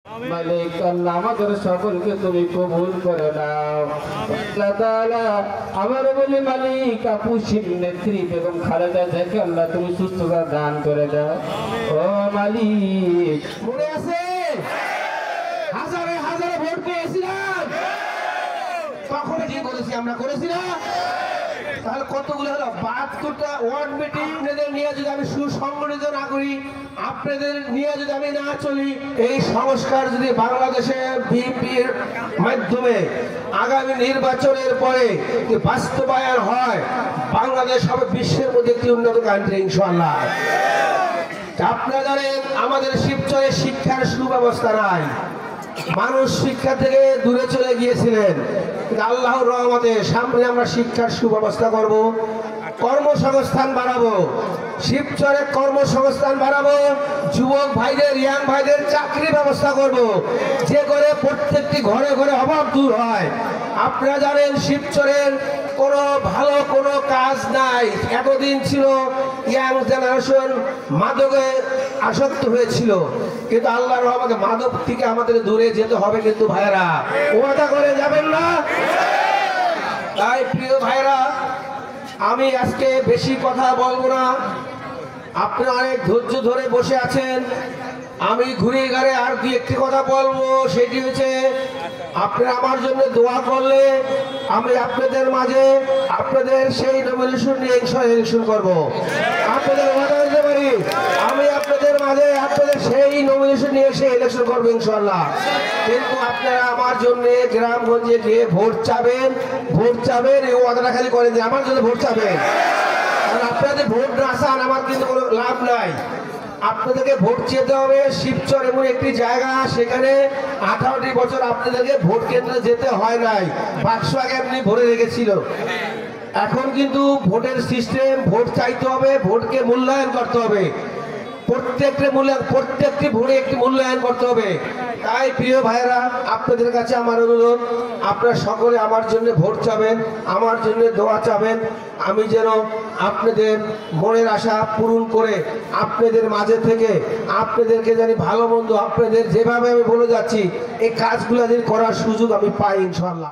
মালিক আল্লাহ আমাদের সকলকে তুমি কবুল করে নাও। আল্লাহ তাআলা আমার বলি মালিক আপুসির নেত্রী বেগম খালেদা জিয়াকে আল্লাহ তুমি সুস্থতা দান করে দাও। ও মালিক মনে আছে হাজারে হাজারে ভোট পেয়েছিলাম, তখন কি করেছি আমরা, করেছি না? তাহলে কতগুলো হলো? 72টা ওয়ার্ড মিটিং। আপনাদের নিয়ে যদি আমি সুসংগঠিত না করি, আপনাদের নিয়ে যদি আমি না চলি, এই সংস্কার যদি বাংলাদেশে বিএনপির মাধ্যমে আগামী নির্বাচনের পরে বাস্তবায়ন হয়, বাংলাদেশ হবে বিশ্বের মধ্যে একটি উন্নত কান্ট্রি ইনশাআল্লাহ। আপনারা জানেন আমাদের শিবচরে শিক্ষার সুব্যবস্থা নাই, মানুষ শিক্ষা থেকে দূরে চলে গিয়েছিলেন। আল্লাহর রহমতে সামনে আমরা শিক্ষার সুব্যবস্থা করব, কর্মসংস্থান বাড়াবো, শিবচরে কর্মসংস্থান বাড়াবো, যুবক ভাইদের ইয়াং ভাইদের চাকরির ব্যবস্থা করব, যে করে প্রত্যেকটি ঘরে ঘরে অভাব দূর হয়। আপনারা জানেন শিবচরের কোনো ভালো কোনো কাজ নাই। এতদিন ছিল ইয়াং জেনারেশন মাদকে আসক্ত হয়েছিল, কিন্তু আল্লাহর রহমতে মাদক থেকে আমাদের দূরে যেতে হবে। কিন্তু ভাইরা ওয়াদা করে যাবেন না? তাই প্রিয় ভাইরা, আমি আজকে বেশি কথা বলবো না, আপনারা অনেক ধৈর্য ধরে বসে আছেন। আমি ঘুরে ঘুরে আর দুই একটি কথা বলবো, সেটি হচ্ছে আপনারা আমার জন্য দোয়া করলে আমি আপনাদের মাঝে আপনাদের সেই নমিনেশন নিয়ে ইলেকশন করবো। আপনাদের ওয়াদা দিতে পারি আমি আপনাদের মাঝে আপনাদের সেই নমিনেশন নিয়ে এসে ইলেকশন করবো ইনশাআল্লাহ। কিন্তু আপনারা আমার জন্য গ্রামগঞ্জে গিয়ে ভোট চাবেন, এই ওয়াদাটা খালি করে দিন, আমার জন্য ভোট চাবেন। কারণ আপনাদের ভোট না চান আমার কিন্তু কোনো লাভ নাই। আপনাদেরকে ভোট চেতে হবে। শিবচর এমন একটি জায়গা, সেখানে 18টি বছর আপনাদেরকে ভোট কেন্দ্রে যেতে হয় নাই, বাক্স আগে এমনি ভরে রেখেছিল। এখন কিন্তু ভোটের সিস্টেম, ভোট চাইতে হবে, ভোটকে মূল্যায়ন করতে হবে, প্রত্যেকটি ভোটে একটি মূল্যায়ন করতে হবে। তাই প্রিয় ভাইয়েরা, আপনাদের কাছে আমার অনুরোধ, আপনারা সকলে আমার জন্য ভোট চাবেন, আমার জন্য দোয়া চাবেন, আমি যেন আপনাদের মনের আশা পূরণ করে আপনাদের মাঝে থেকে আপনাদেরকে জানি ভালো মন্দ আপনাদের যেভাবে আমি বলে যাচ্ছি এই কাজগুলো যদি করার সুযোগ আমি পাই ইনশাআল্লাহ।